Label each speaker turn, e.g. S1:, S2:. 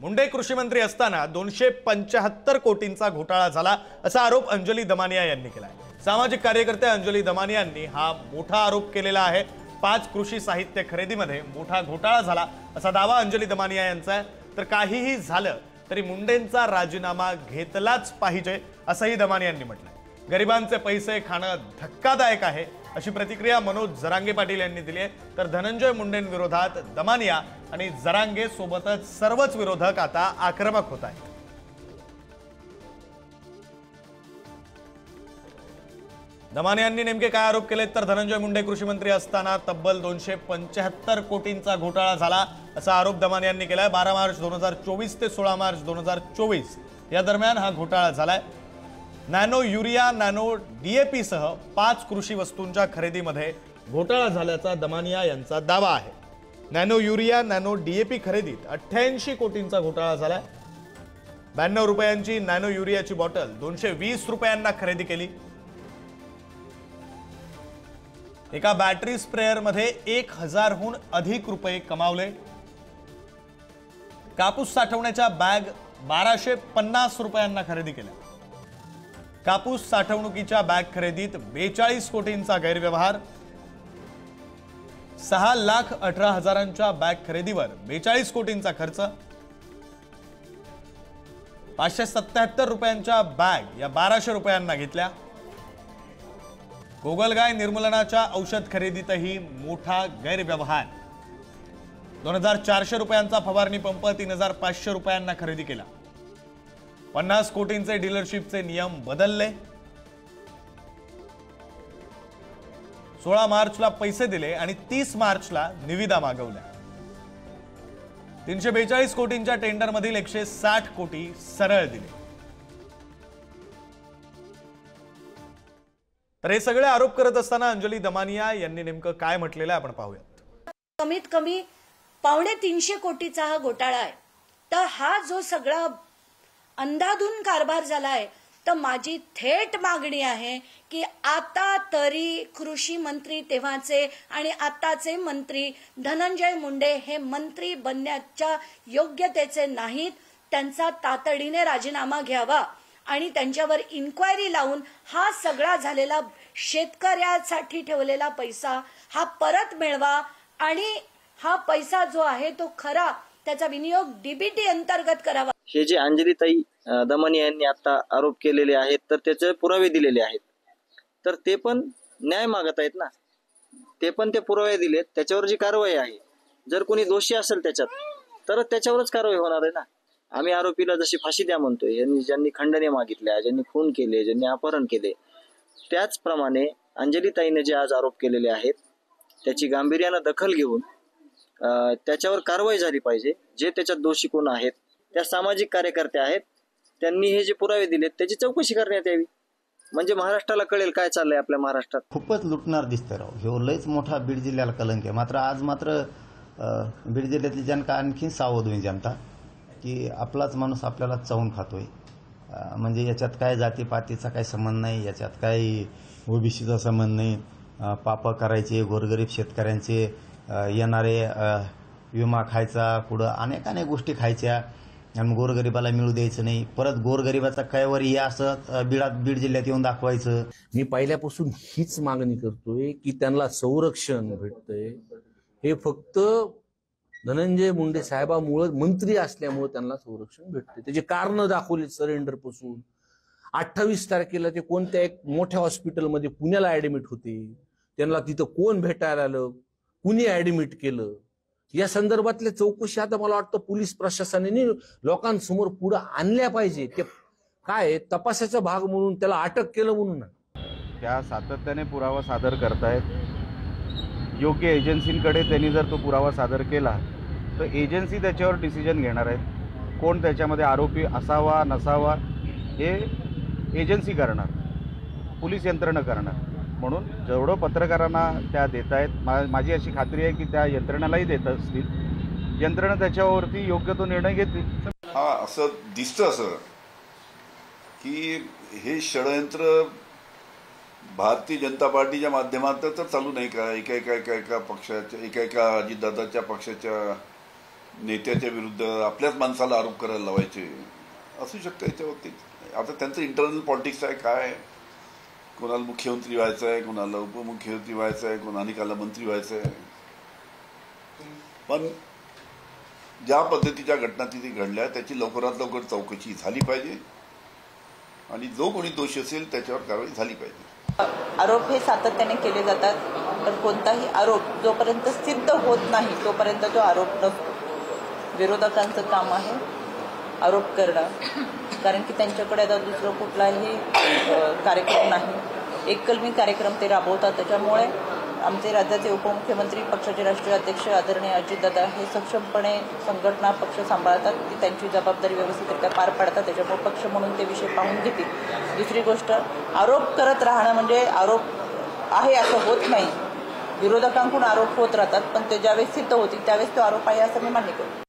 S1: मुंडे कृषी मंत्री असताना 275 कोटींचा घोटाळा झाला असा आरोप अंजली दमानिया यांनी केलाय। सामाजिक कार्यकर्ते अंजली दमानिया यांनी हा मोठा आरोप केलेला आहे। 5 कृषी साहित्य खरेदीमध्ये मोठा घोटाळा झाला असा दावा अंजली दमानिया यांचा आहे। तर काहीही झालं तरी मुंडेंचा राजीनामा घेतलाच पाहिजे असंही दमानिया यांनी म्हटलंय। गरिबांचे पैसे खाणं धक्कादायक आहे अशी प्रतिक्रिया मनोज जरांगे पाटील यांनी दिली आहे। तर धनंजय मुंडेंविरोधात दमानिया आणि जरांगे सोबतच सर्वच विरोधक आता आक्रमक होत आहेत। दमानिया यांनी नेमके काय आरोप केले तर धनंजय मुंडे कृषी मंत्री असताना तब्बल 275 कोटींचा घोटाळा झाला असा आरोप दमानिया यांनी केलाय। 12 मार्च 2024 ते 16 मार्च 2024 या दरम्यान हा घोटाळा झालाय। नॅनो युरिया नॅनो डीएपी सह 5 कृषी वस्तूंच्या खरेदीमध्ये घोटाळा झाल्याचा दमानिया यांचा दावा आहे। नॅनो युरिया नॅनो डीएपी खरेदीत 88 कोटींचा घोटाळा झालाय। 92 रुपयांची नॅनो युरियाची बॉटल 220 रुपयांना खरेदी केली। एका बॅटरी स्प्रेअर मध्ये 1000हून अधिक रुपये कमावले। कापूस साठवण्याच्या बॅग 1250 रुपयांना खरेदी केल्या। कापूस साठवणुकीच्या बॅग खरेदीत 42 कोटींचा गैरव्यवहार। 6,18,000च्या बॅग खरेदीवर 42 कोटींचा खर्च। 577 रुपयांच्या बॅग या 1200 रुपयांना घेतल्या। गोगलगाय निर्मूलनाच्या औषध खरेदीतही मोठा गैरव्यवहार। 2400 रुपयांचा फवारणी पंप 3500 रुपयांना खरेदी केला। 50 कोटींचे डीलरशिपचे नियम बदलले। 16 मार्चला पैसे दिले आणि 30 मार्चला निविदा मागवल्या। 342 कोटींच्या टेंडरमधील 160 कोटी सरळ दिले। तर हे सगळे आरोप करत असताना अंजली दमानिया यांनी नेमकं काय म्हटलेलं आपण पाहूयात।
S2: कमीत कमी 250 कोटीचा हा घोटाळा आहे। तर हा जो सगळा अंधाधुंद कारभार झालाय, तर माझी थेट मागणी आहे की आता तरी कृषी मंत्री तेव्हाचे आणि आताचे मंत्री धनंजय मुंडे हे मंत्री बनण्याच्या योग्यतेचे नाहीत। त्यांचा तातडीने राजीनामा घ्यावा आणि त्यांच्यावर इन्क्वायरी लावून हा सगळा झालेला शेतकऱ्यासाठी ठेवलेला पैसा हा परत मिळवा आणि हा पैसा जो आहे तो खरा त्याचा विनियोग डीबीटी अंतर्गत करावा।
S3: हे जे अंजलीताई दमानिया यांनी आता आरोप केलेले आहेत तर त्याचे पुरावे दिलेले आहेत, तर ते पण न्याय मागत आहेत ना। ते पण ते पुरावे दिलेत, त्याच्यावर जी कारवाई आहे, जर कोणी दोषी असेल त्याच्यात तर त्याच्यावरच कारवाई होणार आहे ना। आम्ही आरोपीला जशी फाशी द्या म्हणतोय, ज्यांनी खंडने मागितल्या, ज्यांनी खून केले, ज्यांनी अपहरण केले, त्याचप्रमाणे अंजलीताईने जे आज आरोप केलेले आहेत त्याची गांभीर्याने दखल घेऊन त्याच्यावर कारवाई झाली पाहिजे। जे त्याच्यात दोषी कोण आहेत, त्या सामाजिक कार्यकर्त्या आहेत, त्यांनी हे जे पुरावे दिलेत त्याची चौकशी करण्यात यावी, म्हणजे महाराष्ट्राला कळेल काय चाललंय आपल्या महाराष्ट्रात।
S4: खूपच लुटणार दिसतं राव, ह्यो लयच मोठा बीड जिल्ह्याला कलंक आहे। मात्र आज बीड जिल्ह्यातली जनता आणखी सावध होईल जनता की आपलाच माणूस आपल्याला चावून खातोय। म्हणजे याच्यात काय जातीपातीचा काही संबंध नाही, याच्यात काही ओबीसीचा संबंध नाही। पाप करायचे गोरगरीब शेतकऱ्यांचे, येणारे विमा खायचा, पुढं अनेक गोष्टी खायच्या आणि गोरगरिबाला मिळू द्यायचं नाही। परत गोरगरिबाचा कैवर हे असं बीड जिल्ह्यात येऊन दाखवायचं।
S5: मी पहिल्यापासून हीच मागणी करतोय की त्यांना संरक्षण भेटतंय हे फक्त धनंजय मुंडे साहेबामुळे, मंत्री असल्यामुळे त्यांना संरक्षण भेटते। त्याचे कारण दाखवले सरेंडर पासून 28 तारखेला ते कोणत्या एक मोठ्या हॉस्पिटलमध्ये पुण्याला ऍडमिट होते, त्यांना तिथं कोण भेटायला आलं, कुणी ऍडमिट केलं, या संदर्भातल्या चौकशी आता मला वाटतं पोलीस प्रशासनाने लोकांसमोर पुढे आणल्या पाहिजे। ते काय तपासाचा भाग म्हणून त्याला अटक केलं म्हणून
S6: त्या सातत्याने पुरावा सादर करतायत। योग्य एजन्सींकडे त्यांनी जर तो पुरावा सादर केला तर एजन्सी त्याच्यावर डिसिजन घेणार आहेत। कोण त्याच्यामध्ये आरोपी असावा नसावा हे एजन्सी करणार, पोलीस यंत्रणा करणार। म्हणून जेवढं पत्रकारांना त्या देत आहेत, माझी अशी खात्री आहे की त्या यंत्रणालाही देत असतील, यंत्रणा त्याच्यावरती योग्य तो निर्णय घेतील।
S7: हा असं दिसतं असं की हे षडयंत्र भारतीय जनता पार्टीच्या माध्यमातून तर चालू नाही का, एका पक्षाच्या, एका अजितदादाच्या पक्षाच्या नेत्याच्या विरुद्ध आपल्याच माणसाला आरोप करायला लावायचे असू शकतं याच्या बाबतीत. आता त्यांचं इंटरनल पॉलिटिक्स आहे, काय कोणाला मुख्यमंत्री व्हायचं आहे, कोणाला उपमुख्यमंत्री व्हायचं आहे, कोणाला मंत्री व्हायचं आहे. पण ज्या पद्धतीच्या घटना तिथे घडल्या त्याची लवकरात लवकर चौकशी झाली पाहिजे आणि जो कोणी दोषी असेल त्याच्यावर कारवाई झाली पाहिजे.
S8: आरोप हे सातत्याने केले जातात, पण कोणताही आरोप जोपर्यंत सिद्ध होत नाही तोपर्यंत तो आरोप नसतो. विरोधकांचं काम आहे आरोप करणं, कारण की त्यांच्याकडे आता दुसरं कुठलाही कार्यक्रम नाही. एककलमी कार्यक्रम ते राबवतात. त्याच्यामुळे आमचे राज्याचे उपमुख्यमंत्री, पक्षाचे राष्ट्रीय अध्यक्ष आदरणीय अजितदादा हे सक्षमपणे संघटना पक्ष सांभाळतात, ती त्यांची जबाबदारी व्यवस्थितरित्या पार पाडतात. त्याच्यामुळे पक्ष म्हणून ते विषय पाहून घेतील. दुसरी गोष्ट, आरोप करत राहणं म्हणजे आरोप आहे असं होत नाही. विरोधकांकडून आरोप होत राहतात, पण ते ज्यावेळेस सिद्ध होतील त्यावेळेस तो आरोप आहे असं मी मान्य करतो.